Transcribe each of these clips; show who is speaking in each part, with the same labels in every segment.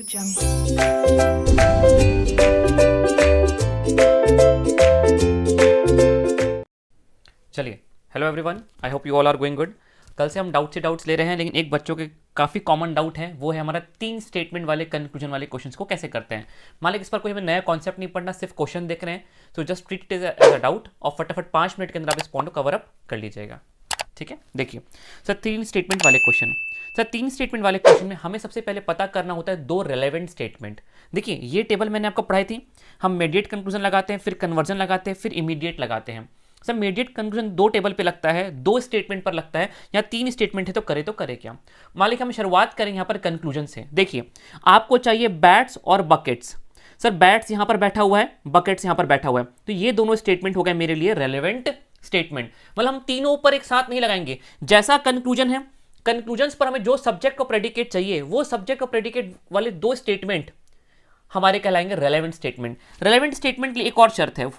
Speaker 1: चलिए, hello everyone, I hope you all are going good. कल से हम डाउट्स ले रहे हैं, लेकिन एक बच्चों के काफ़ी कॉमन डाउट है, वो है हमारा 3 स्टेटमेंट वाले कंक्लूजन वाले क्वेश्चंस को कैसे करते हैं। मान लीजिए इस पर कोई हमें नया कॉन्सेप्ट नहीं पढ़ना, सिर्फ क्वेश्चन देख रहे हैं, तो just treat it as a doubt और फटाफट 5 मिनट के अंदर आप इस पॉइंट को कवर अप कर लीजिएगा। ठीक है, देखिए सर 3 स्टेटमेंट वाले क्वेश्चन। सर 3 स्टेटमेंट वाले क्वेश्चन में हमें सबसे पहले पता करना होता है 2 रेलेवेंट स्टेटमेंट। देखिए ये टेबल मैंने आपको पढ़ाई थी, हम मीडिएट कंक्लूजन लगाते हैं, फिर कन्वर्जन लगाते हैं, फिर इमीडिएट लगाते हैं। सर मीडिएट कंक्लूजन 2 टेबल पे लगता है, 2 स्टेटमेंट पर लगता है, या 3 स्टेटमेंट है तो करे क्या। मान लीजिए हम शुरुआत करेंगे यहाँ पर कंक्लूजन से। देखिए आपको चाहिए बैट्स और बकेट्स। सर बैट्स यहाँ पर बैठा हुआ है, बकेट्स यहाँ पर बैठा हुआ है, तो ये दोनों स्टेटमेंट हो गए मेरे लिए रेलेवेंट स्टेटमेंट। मतलब हम तीनों पर एक साथ नहीं लगाएंगे। जैसा कंक्लूजन है, कंक्लूजन्स पर हमें जो सब्जेक्ट को प्रेडिकेट चाहिए, वो सब्जेक्ट को प्रेडिकेट वाले 2 स्टेटमेंट हमारे कहलाएंगे रेलेवेंट स्टेटमेंट। रेलेवेंट स्टेटमेंट के लिए एक और शर्त है,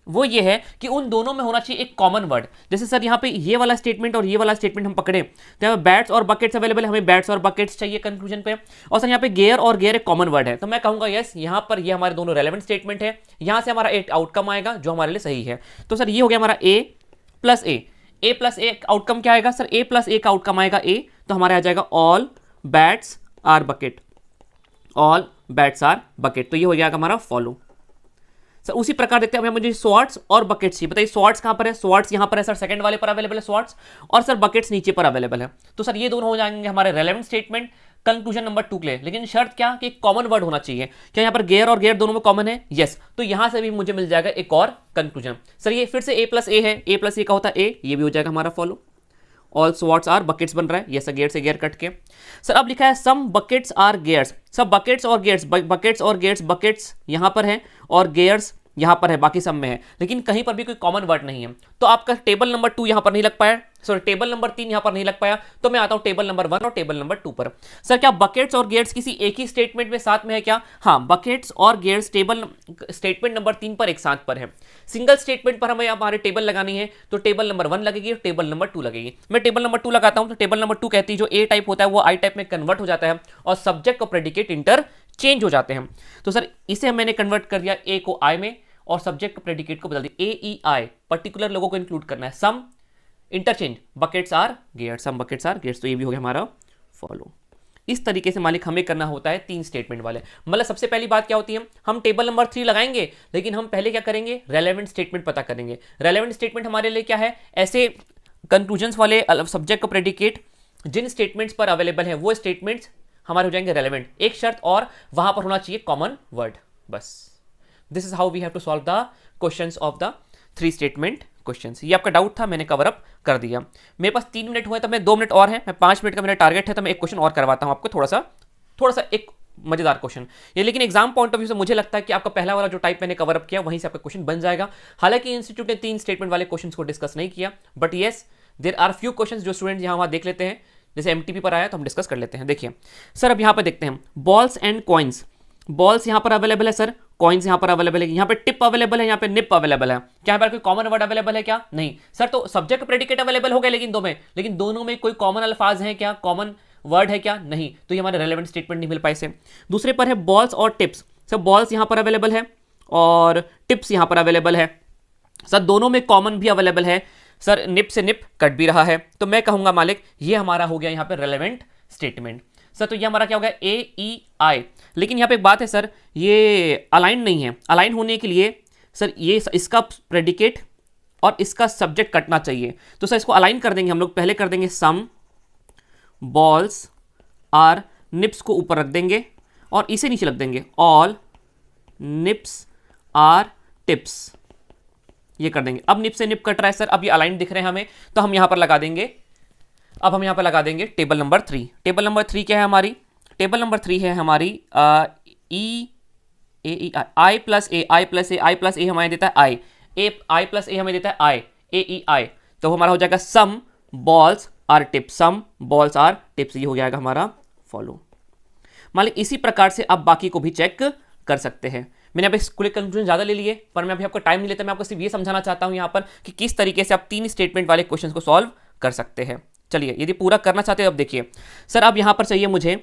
Speaker 1: वो ये है कि उन दोनों में होना चाहिए एक कॉमन वर्ड। जैसे सर यहाँ पे ये वाला स्टेटमेंट और ये वाला स्टेटमेंट हम पकड़े, तो यहाँ पे बैट्स और बकेट्स अवेलेबल है, हमें बैट्स और बकेट्स चाहिए कंक्लूजन पे। और सर यहाँ पे गेयर और गेयर एक कॉमन वर्ड है, तो मैं कहूँगा यस, यहाँ पर ये हमारे दोनों रेलेवेंट स्टेटमेंट है। यहाँ से हमारा एक आउटकम आएगा जो हमारे लिए सही है। तो सर ये हो गया हमारा ए प्लस ए आउटकम क्या आएगा सर, A+A का आउटकम आएगा ए, तो हमारा आ जाएगा all bats are bucket, all bats are bucket. तो ये हो जाएगा हमारा फॉलो। सर उसी प्रकार देखते हैं, हमें मुझे स्वॉर्ड्स और बकेट्स चाहिए। बताइए स्वॉर्ड्स कहाँ पर है, स्वॉर्ड्स यहाँ पर है सर, सेकंड वाले पर अवेलेबल है स्वॉर्ड्स, और सर बकेट्स नीचे पर अवेलेबल है। तो सर ये दोनों हो जाएंगे हमारे रेलेवेंट स्टेटमेंट कंक्लूजन नंबर 2 के लिए। लेकिन शर्त क्या कि कॉमन वर्ड होना चाहिए। क्या यहाँ पर गेयर और गेयर दोनों में कॉमन है? यस, तो यहां से भी मुझे मिल जाएगा एक और कंक्लूजन। सर ये फिर से A+A है, A+A का होता है ए, ये भी हो जाएगा हमारा follow. All swords are buckets बन रहा है, यस गेयर से गेयर कट के। सर अब लिखा है सम बकेट्स आर गेयर्स। सब बकेट्स और गेयर्स, बकेट्स और गेयर्स, बकेट्स यहां पर है और गेयर्स यहां पर है, बाकी सब में है, लेकिन कहीं पर भी कोई कॉमन वर्ड नहीं है। तो आपका टेबल नंबर 2 यहां पर नहीं लग पाया, सॉरी टेबल नंबर 3 यहां पर नहीं लग पाया, तो मैं आता हूं टेबल नंबर 1 और टेबल नंबर 2 पर। सर क्या बकेट्स और गेयर्स किसी एक ही स्टेटमेंट में साथ में है क्या? हाँ, बकेट्स और गेयर्स टेबल स्टेटमेंट नंबर 3 पर एक साथ पर है। सिंगल स्टेटमेंट पर हमें हमारे टेबल लगानी है, तो टेबल नंबर 1 लगेगी और टेबल नंबर 2 लगेगी। मैं टेबल नंबर 2 लगाता हूं, तो टेबल नंबर 2 कहती है जो ए टाइप होता है वो आई टाइप में कन्वर्ट हो जाता है और सब्जेक्ट और प्रेडिकेट इंटर चेंज हो जाते हैं। तो सर इसे मैंने कन्वर्ट कर दिया ए को आई में और सब्जेक्ट को प्रेडिकेट को बदल दिया AEI, पर्टिकुलर लोगों को इंक्लूड करना है। Some interchange buckets are gears, some buckets are gears, तो ये भी हो गया हमारा फॉलो। इस तरीके से मालिक हमें करना होता है 3 स्टेटमेंट वाले। मतलब सबसे पहली बात क्या होती है, हम टेबल नंबर 3 लगाएंगे, लेकिन हम पहले क्या करेंगे, रेलेवेंट स्टेटमेंट पता करेंगे। रेलेवेंट स्टेटमेंट हमारे लिए क्या है, ऐसे कंक्लूजन्स वाले सब्जेक्ट को प्रेडिकेट जिन स्टेटमेंट्स पर अवेलेबल है वो स्टेटमेंट्स हमारे हो जाएंगे रेलेवेंट। एक शर्त और, वहां पर होना चाहिए कॉमन वर्ड, बस। This is how we have to solve the questions of the 3 statement questions. ये आपका डाउट था, मैंने कवर अप कर दिया। मेरे पास 3 मिनट हुए, तो मैं 2 मिनट और है, मैं 5 मिनट का मेरा टारगेट है, तो मैं एक क्वेश्चन और करवाता हूं आपको, थोड़ा सा एक मजेदार क्वेश्चन ये। लेकिन एग्जाम पॉइंट ऑफ व्यू से मुझे लगता है कि आपका पहला वाला जो टाइप मैंने कवर अप किया वहीं से आपका क्वेश्चन बन जाएगा। हालांकि इंस्टीट्यूट ने 3 स्टेटमेंट वाले क्वेश्चन को डिस्कस नहीं किया, but yes there are few question जो स्टूडेंट यहाँ वहाँ देख लेते हैं। जैसे MTP पर आया तो हम डिस्कस कर लेते हैं। देखिए सर अब यहाँ पर देखते हैं बॉल्स एंड कॉइन्स। बॉल्स यहाँ पर अवेलेबल है सर, कॉइन्स यहाँ पर अवेलेबल है, यहाँ पे टिप अवेलेबल है, यहाँ पे निप अवेलेबल है। क्या यहाँ पर कोई कॉमन वर्ड अवेलेबल है क्या? नहीं सर। तो सब्जेक्ट प्रेडिकेट अवेलेबल हो गए लेकिन दोनों में कोई कॉमन अल्फाज है क्या, कॉमन वर्ड है क्या? नहीं, तो ये हमारे रेलेवेंट स्टेटमेंट नहीं मिल पाए से। दूसरे पर है बॉल्स और टिप्स। सर बॉल्स यहाँ पर अवेलेबल है और टिप्स यहाँ पर अवेलेबल है। सर दोनों में कॉमन भी अवेलेबल है। सर निप से निप कट भी रहा है, तो मैं कहूंगा मालिक ये हमारा हो गया यहाँ पे रेलेवेंट स्टेटमेंट। सर तो ये हमारा क्या हो गया AEI। लेकिन यहाँ पे एक बात है सर, ये अलाइन नहीं है। अलाइन होने के लिए सर ये इसका प्रेडिकेट और इसका सब्जेक्ट कटना चाहिए। तो सर इसको अलाइन कर देंगे हम लोग। पहले कर देंगे सम बॉल्स आर निप्स को ऊपर रख देंगे और इसे नीचे रख देंगे ऑल निप्स आर टिप्स, ये कर देंगे। अब निप से निप कट रहा है सर, अब ये अलाइन दिख रहे हैं हमें, तो हम यहां पर लगा देंगे। अब हम यहां पर लगा देंगे टेबल नंबर 3। टेबल नंबर 3 क्या है हमारी? टेबल नंबर 3 है हमारी I+A हमें देता है I+A हमें देता है AEI। तो हमारा हो जाएगा some balls are tips, some balls are tips, ये हो जाएगा हमारा फॉलो। मान ली इसी प्रकार से आप बाकी को भी चेक कर सकते हैं। मैंने अब इसके कंक्लूजन ज़्यादा ले लिए, पर मैं अभी आपको टाइम नहीं लेता। मैं आपको सिर्फ ये समझाना चाहता हूँ यहाँ पर कि किस तरीके से आप 3 स्टेटमेंट वाले क्वेश्चन को सॉल्व कर सकते हैं। चलिए यदि पूरा करना चाहते हैं, अब देखिए सर अब यहाँ पर चाहिए मुझे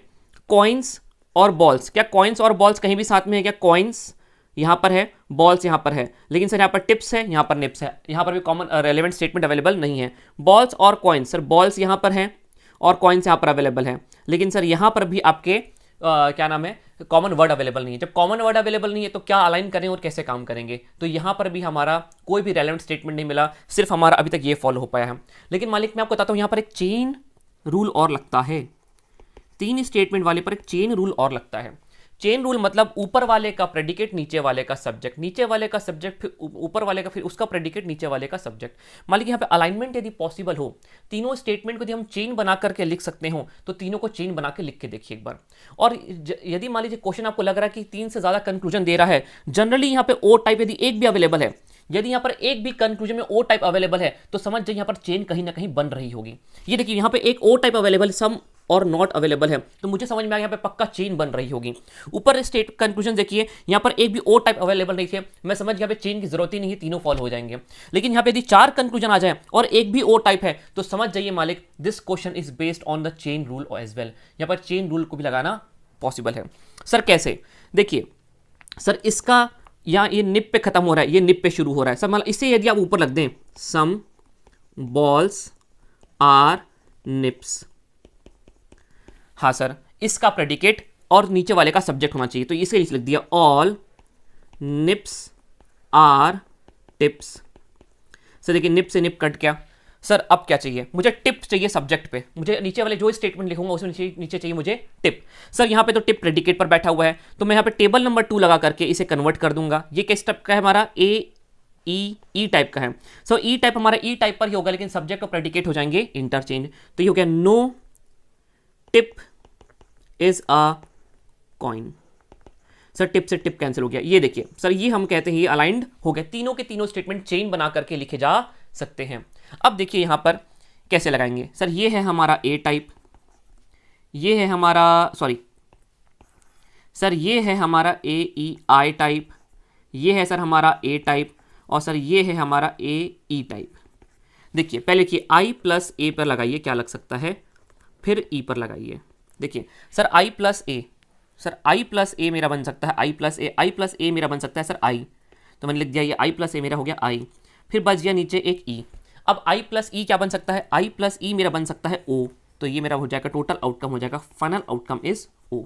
Speaker 1: कॉइन्स और बॉल्स, क्या कॉइन्स और बॉल्स कहीं भी साथ में है क्या? कॉइन्स यहाँ पर है, बॉल्स यहाँ पर है, लेकिन सर यहाँ पर टिप्स है, यहाँ पर निप्स है, यहाँ पर भी कॉमन रेलेवेंट स्टेटमेंट अवेलेबल नहीं है। बॉल्स और कॉइन्स, सर बॉल्स यहाँ पर है और कॉइन्स यहाँ पर अवेलेबल है, लेकिन सर यहाँ पर भी आपके क्या नाम है, कॉमन वर्ड अवेलेबल नहीं है। जब कॉमन वर्ड अवेलेबल नहीं है तो क्या अलाइन करें और कैसे काम करेंगे? तो यहाँ पर भी हमारा कोई भी रेलेवेंट स्टेटमेंट नहीं मिला, सिर्फ हमारा अभी तक ये फॉलो हो पाया है। लेकिन मालिक मैं आपको बताता हूँ, यहाँ पर एक चेन रूल और लगता है, 3 स्टेटमेंट वाले पर एक चेन रूल और लगता है। चेन रूल मतलब ऊपर वाले का प्रेडिकेट, नीचे वाले का सब्जेक्ट, नीचे वाले का सब्जेक्ट, फिर ऊपर वाले का, फिर उसका प्रेडिकेट, नीचे वाले का सब्जेक्ट। मान लीजिए यहाँ पे अलाइनमेंट यदि पॉसिबल हो, तीनों स्टेटमेंट को यदि हम चेन बना करके लिख सकते हो तो तीनों को चेन बना के लिख के देखिए एक बार। और यदि मान लीजिए क्वेश्चन आपको लग रहा है कि 3 से ज्यादा कंक्लूजन दे रहा है, जनरली यहाँ पे ओ टाइप यदि एक भी अवेलेबल है, यदि यहाँ पर एक भी कंक्लूजन में ओ टाइप अवेलेबल है तो समझ जाइए यहाँ पर चेन कहीं ना कहीं बन रही होगी। ये देखिए यहाँ पे एक ओ टाइप अवेलेबल, सम और नॉट अवेलेबल है, तो मुझे समझ में आ गया यहाँ पे पक्का चेन बन रही होगी। ऊपर स्टेट कंक्लूजन देखिए, यहाँ पर एक भी ओ टाइप अवेलेबल नहीं थे, मैं समझ यहाँ पे चेन की जरूरत ही नहीं है, तीनों फॉलो हो जाएंगे। लेकिन यहाँ पे यदि 4 कंक्लूजन आ जाए और एक भी ओ टाइप है तो समझ जाइए मालिक this question is based on the chain rule as well. यहाँ पर चेन रूल को भी लगाना पॉसिबल है। सर कैसे? देखिए सर इसका यहाँ ये निप पे खत्म हो रहा है, ये निप पे शुरू हो रहा है। सर मतलब इसे यदि आप ऊपर लग दें, सम बॉल्स आर निप्स, हाँ सर इसका प्रेडिकेट और नीचे वाले का सब्जेक्ट होना चाहिए, तो इसे लिख दिया ऑल निप्स आर टिप्स। सर देखिए निप से निप कट गया। सर अब क्या चाहिए मुझे? टिप चाहिए सब्जेक्ट पे, मुझे नीचे वाले जो स्टेटमेंट लिखूंगा उसमें नीचे चाहिए मुझे टिप। सर यहाँ पे तो टिप प्रेडिकेट पर बैठा हुआ है, तो मैं यहाँ पे टेबल नंबर 2 लगा करके इसे कन्वर्ट कर दूंगा। ये किस टाइप का है हमारा? ई टाइप का है। सो ई टाइप हमारा ई टाइप पर ही होगा, लेकिन सब्जेक्ट और प्रेडिकेट हो जाएंगे इंटरचेंज। तो ये हो गया no tip is a coin. Sir tip से टिप कैंसिल हो गया। ये देखिए सर ये हम कहते हैं ये अलाइंड हो गए, तीनों के तीनों स्टेटमेंट चेन बना करके लिखे जा सकते हैं। अब देखिए यहां पर कैसे लगाएंगे। सर ये है हमारा ए टाइप, ये है हमारा सर ये है हमारा ए ई आई टाइप, ये है सर हमारा ए टाइप, और सर ये है हमारा ए ई टाइप। देखिए पहले देखिए आई प्लस ए पर लगाइए क्या लग सकता है, फिर ई पर लगाइए। देखिए sir I plus A, sir I plus A मेरा बन सकता है आई plus A, I plus A मेरा बन सकता है सर आई, तो मैंने लिख दिया ये आई प्लस ए मेरा हो गया आई, फिर बच गया नीचे एक ई। अब आई प्लस ई क्या बन सकता है? आई प्लस ई मेरा बन सकता है ओ, तो ये मेरा हो जाएगा टोटल आउटकम हो जाएगा, फाइनल आउटकम इज ओ।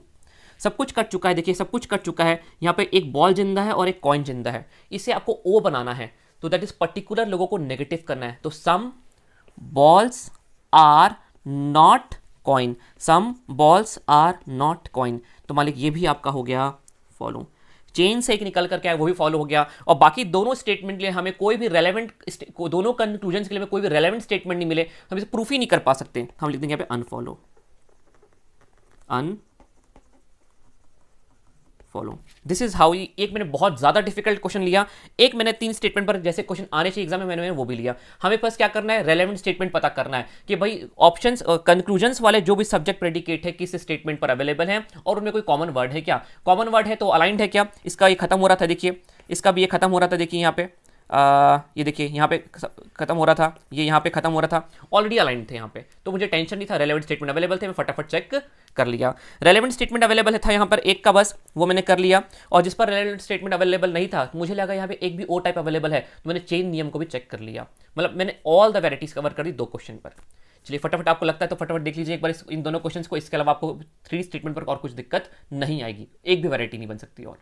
Speaker 1: सब कुछ कट चुका है, देखिए सब कुछ कट चुका है। यहाँ पे एक बॉल जिंदा है और एक कॉइन जिंदा है, इसे आपको ओ बनाना है, तो दैट इज पर्टिकुलर लोगों को नेगेटिव करना है। तो some balls are not coin, some balls are not coin, तो मालिक ये भी आपका हो गया फॉलो। चेन से एक निकल करके आया वो भी फॉलो हो गया, और बाकी दोनों स्टेटमेंट के लिए हमें कोई भी रेलेवेंट, दोनों कंक्लूजन के लिए कोई भी रेलेवेंट स्टेटमेंट नहीं मिले, हम इसे प्रूफ ही नहीं कर पा सकते, हम लिख देंगे यहाँ पे unfollow, follow. This is how. एक मैंने बहुत ज्यादा डिफिकल्ट क्वेश्चन लिया, एक मैंने 3 स्टेटमेंट पर जैसे क्वेश्चन आने चाहिए एग्जाम में मैंने वो भी लिया। हमें बस क्या करना है, रेलेवेंट स्टेटमेंट पता करना है कि भाई ऑप्शंस कंक्लूजन्स वाले जो भी सब्जेक्ट प्रेडिकेट है किस स्टेटमेंट पर अवेलेबल है, और उनमें कोई कॉमन वर्ड है क्या, कॉमन वर्ड है तो अलाइंड है क्या। इसका ये खत्म हो रहा था, देखिए इसका भी ये खत्म हो रहा था, देखिए यहाँ पे ये देखिए यहाँ पे खत्म हो रहा था, ये यहाँ पे खत्म हो रहा था, ऑलरेडी अलाइंड थे यहाँ पे, तो मुझे टेंशन नहीं था, रेलेवेंट स्टेटमेंट अवेलेबल थे, मैं फटाफट चेक कर लिया। रेलेवेंट स्टेटमेंट अवेलेबल था यहाँ पर एक का बस, वो मैंने कर लिया, और जिस पर रेलेवेंट स्टेटमेंट अवेलेबल नहीं था मुझे लगा यहाँ पे एक भी ओ टाइप अवेलेबल है, तो मैंने चेन नियम को भी चेक कर लिया, मतलब मैंने ऑल द वेराइटीज कवर कर दी 2 क्वेश्चन पर। चलिए फटाफट आपको लगता है तो फटाफट देख लीजिए एक बार इन दोनों क्वेश्चंस को, इसके अलावा आपको 3 स्टेटमेंट पर और कुछ दिक्कत नहीं आएगी, एक भी वैरायटी नहीं बन सकती और